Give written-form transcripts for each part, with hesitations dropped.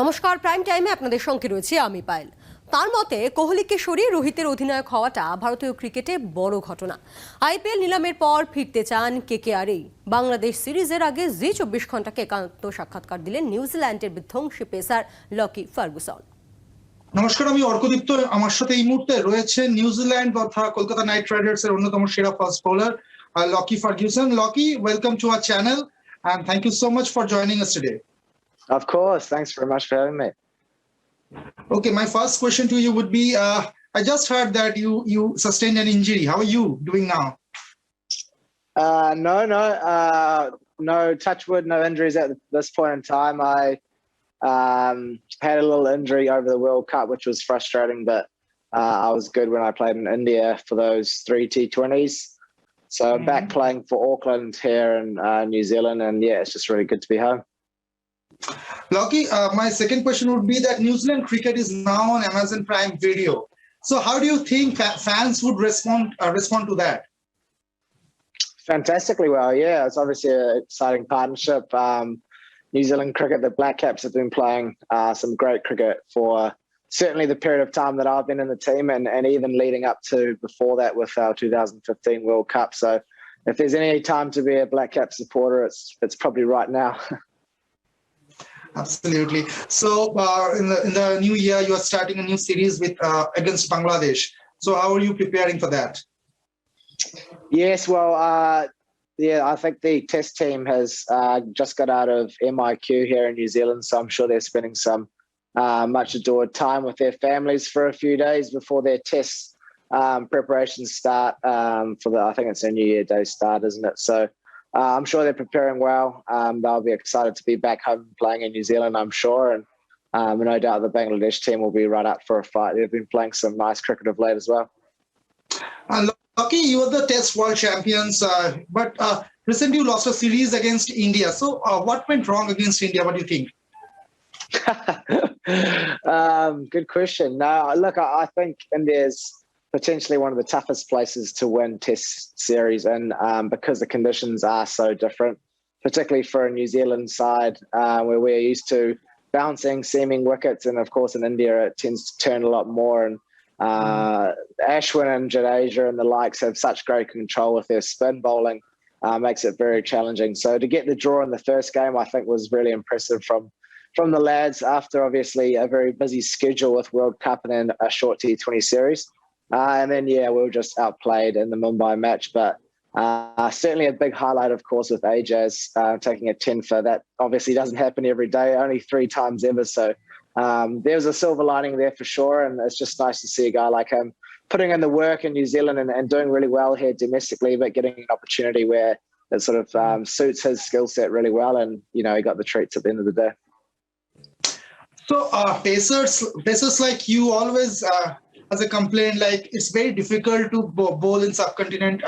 নমস্কার, প্রাইম টাইমে আপনাদের সঙ্গে রয়েছে আমি পায়েল। তার মতে কোহলিকে সরিয়ে রোহিতের অধিনায়ক হওয়াটা ভারতীয় ক্রিকেটে বড় ঘটনা। আইপিএল নিলামের পর ফিরতে চান কেকেআরই। বাংলাদেশ সিরিজের আগে জি 24 ঘন্টাকে একান্ত সাক্ষাৎকার দিলেন নিউজিল্যান্ডের বিধ্বংসী পেসার লকি ফার্গুসন। নমস্কার, আমি অর্কদীপ্ত। আমার সাথে এই মুহূর্তে রয়েছে নিউজিল্যান্ড তথা কলকাতা নাইট রাইডার্স এর অন্যতম সেরা fast bowler Lockie Ferguson. Lockie, welcome to our channel and thank you so much for joining us today. Of course, thanks very much for having me. Okay, my first question to you would be, I just heard that you sustained an injury. How are you doing now? No, touch wood, no injuries at this point in time. I had a little injury over the World Cup, which was frustrating, but I was good when I played in India for those 3 T20s. So I'm back playing for Auckland here in New Zealand, and yeah, it's just really good to be home. Lockie, my second question would be that New Zealand cricket is now on Amazon Prime Video. So how do you think fans would respond to that? Fantastically well, yeah. It's obviously an exciting partnership. New Zealand cricket, the Black Caps have been playing some great cricket for certainly the period of time that I've been in the team, and even leading up to before that with our 2015 World Cup. So if there's any time to be a Black Cap supporter, it's probably right now. Absolutely. So in the new year, you are starting a new series with against Bangladesh. So how are you preparing for that? Yes, well, I think the test team has just got out of MIQ here in New Zealand, so I'm sure they're spending some much adored time with their families for a few days before their test preparations start for I think it's a New Year Day start, isn't it? So I'm sure they're preparing well. They'll be excited to be back home playing in New Zealand, I'm sure, and no doubt the Bangladesh team will be right up for a fight. They've been playing some nice cricket of late as well. Lucky, you are the Test World Champions, but recently you lost a series against India. So what went wrong against India? What do you think? Good question. No, look, I think India's potentially one of the toughest places to win Test series, and because the conditions are so different, particularly for a New Zealand side where we're used to bouncing, seaming wickets, and of course in India it tends to turn a lot more. And Ashwin and Jadeja and the likes have such great control with their spin bowling, makes it very challenging. So to get the draw in the first game, I think was really impressive from the lads after obviously a very busy schedule with World Cup and then a short T20 series. And then, yeah, we were just outplayed in the Mumbai match. But certainly a big highlight, of course, with Ajaz taking a 10 for that. Obviously doesn't happen every day, only 3 times ever. So there's a silver lining there for sure. And it's just nice to see a guy like him putting in the work in New Zealand and doing really well here domestically, but getting an opportunity where it sort of suits his skill set really well. And, you know, he got the treats at the end of the day. So pacers like you always as a complaint, like it's very difficult to bowl in subcontinent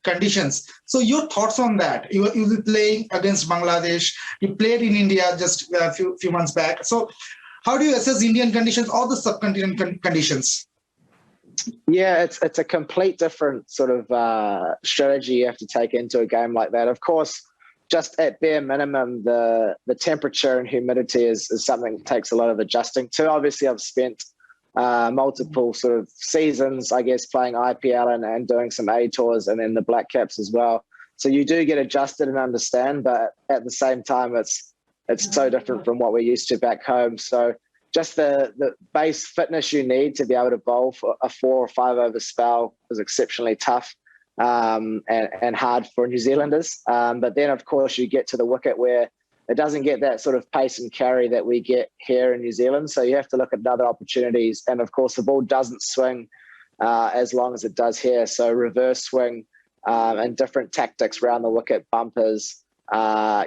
conditions. So your thoughts on that? You'll be playing against Bangladesh. You played in India just a few months back. So how do you assess Indian conditions or the subcontinent conditions? Yeah, it's a complete different sort of strategy you have to take into a game like that. Of course, just at bare minimum, the temperature and humidity is something that takes a lot of adjusting to. Obviously, I've spent multiple sort of seasons, I guess, playing IPL and doing some A tours and then the Black Caps as well. So you do get adjusted and understand, but at the same time, it's so different from what we're used to back home. So just the base fitness you need to be able to bowl for a 4 or 5 over spell is exceptionally tough and hard for New Zealanders. But then, of course, you get to the wicket where it doesn't get that sort of pace and carry that we get here in New Zealand. So you have to look at other opportunities. And of course, the ball doesn't swing as long as it does here. So reverse swing and different tactics around the wicket, bumpers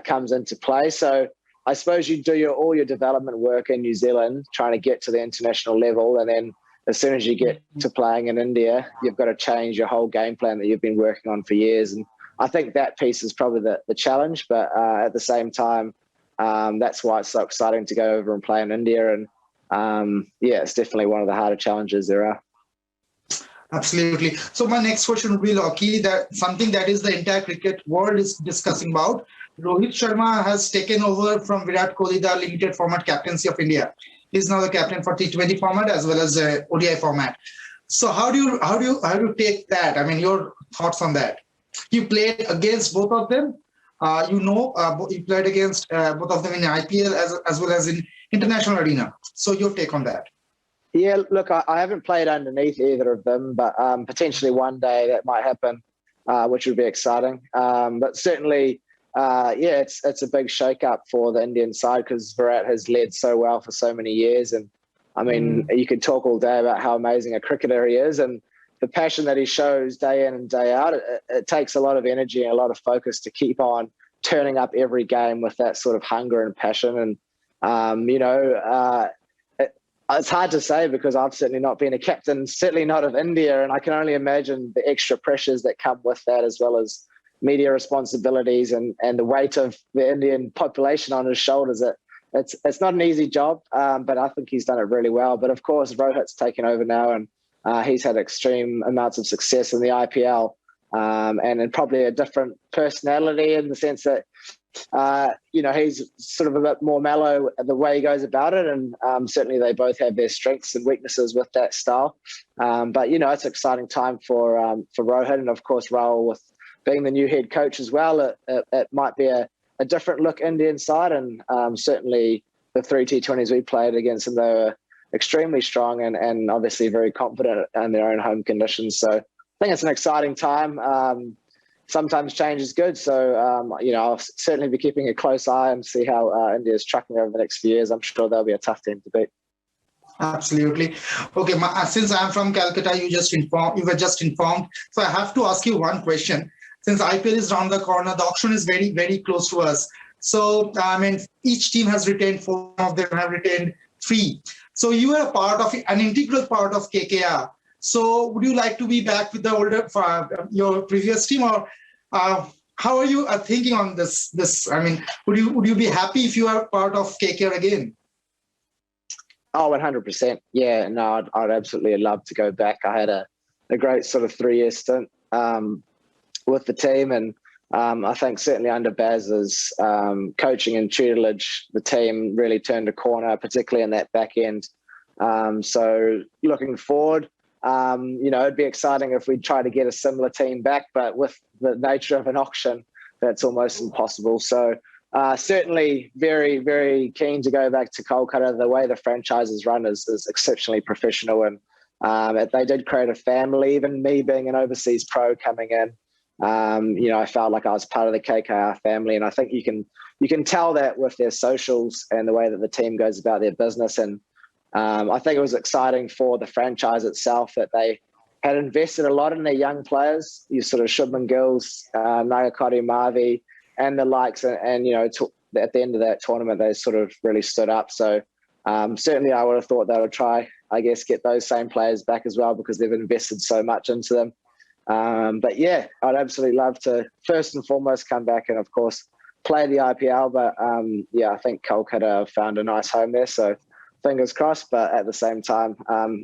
comes into play. So I suppose you do all your development work in New Zealand, trying to get to the international level. And then as soon as you get to playing in India, you've got to change your whole game plan that you've been working on for years. And I think that piece is probably the challenge, but at the same time, that's why it's so exciting to go over and play in India. And yeah, it's definitely one of the harder challenges there are. Absolutely. So my next question would be, Lockie, that something that is the entire cricket world is discussing about, Rohit Sharma has taken over from Virat Kohli, the limited format captaincy of India. He's now the captain for T20 format as well as ODI format. So how do you take that? I mean, your thoughts on that? You played against both of them. You played against both of them in IPL as well as in international arena. So your take on that? Yeah, look, I haven't played underneath either of them, but potentially one day that might happen, which would be exciting. But certainly, it's a big shake-up for the Indian side because Virat has led so well for so many years. And I mean, you could talk all day about how amazing a cricketer he is and the passion that he shows day in and day out. It takes a lot of energy and a lot of focus to keep on turning up every game with that sort of hunger and passion. And, it's hard to say because I've certainly not been a captain, certainly not of India. And I can only imagine the extra pressures that come with that, as well as media responsibilities and the weight of the Indian population on his shoulders. It's not an easy job, but I think he's done it really well. But of course, Rohit's taken over now and he's had extreme amounts of success in the IPL and probably a different personality in the sense that, he's sort of a bit more mellow the way he goes about it. And certainly they both have their strengths and weaknesses with that style. But, it's an exciting time for Rohit and, of course, Rahul with being the new head coach as well. It might be a different look Indian side. And certainly the 3 T20s we played against them, they were extremely strong and obviously very confident in their own home conditions. So I think it's an exciting time. Sometimes change is good. So, I'll certainly be keeping a close eye and see how India is tracking over the next few years. I'm sure they'll be a tough team to beat. Absolutely. Okay, since I'm from Calcutta, you were just informed. So I have to ask you one question. Since IPL is around the corner, the auction is very, very close to us. So, each team has retained 4 of them have retained 3. So you were an integral part of KKR. So would you like to be back with the your previous team, or how are you thinking on this? Would you be happy if you are part of KKR again? Oh, 100%. Yeah, no, I'd absolutely love to go back. I had a great sort of 3-year stint with the team, and I think certainly under Baz's coaching and tutelage, the team really turned a corner, particularly in that back end. So looking forward, it'd be exciting if we try to get a similar team back, but with the nature of an auction, that's almost impossible. So certainly very, very keen to go back to Kolkata. The way the franchise is run is exceptionally professional, and they did create a family. Even me being an overseas pro coming in, I felt like I was part of the KKR family, and I think you can tell that with their socials and the way that the team goes about their business. And I think it was exciting for the franchise itself that they had invested a lot in their young players. You sort of Shubman Gills, Nagakoti Mavi, and the likes. And at the end of that tournament, they sort of really stood up. So certainly I would have thought they would try, I guess, get those same players back as well because they've invested so much into them. But yeah, I'd absolutely love to first and foremost come back and, of course, play the IPL. But I think Kolkata have found a nice home there. So fingers crossed. But at the same time,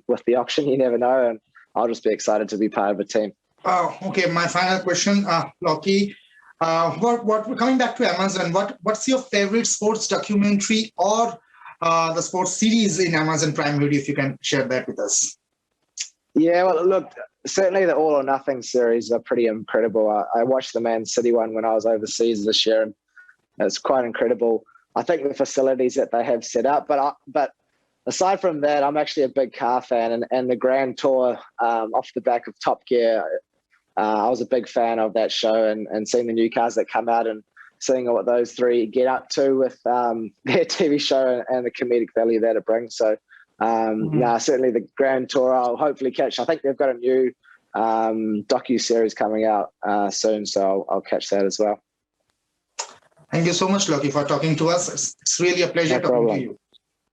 with the auction, you never know. And I'll just be excited to be part of a team. Okay, my final question, Lockie. Coming back to Amazon, what's your favorite sports documentary or the sports series in Amazon Prime Video, if you can share that with us? Yeah, well, look, certainly the All or Nothing series are pretty incredible. I watched the Man City one when I was overseas this year, and it's quite incredible. I think the facilities that they have set up, but aside from that, I'm actually a big car fan, and the Grand Tour off the back of Top Gear, I was a big fan of that show and seeing the new cars that come out and seeing what those 3 get up to with their TV show and the comedic value that it brings. So, certainly the Grand Tour I'll hopefully catch. I think they've got a new docu-series coming out soon, so I'll catch that as well. Thank you so much, Lockie, for talking to us. It's really a pleasure talking to you.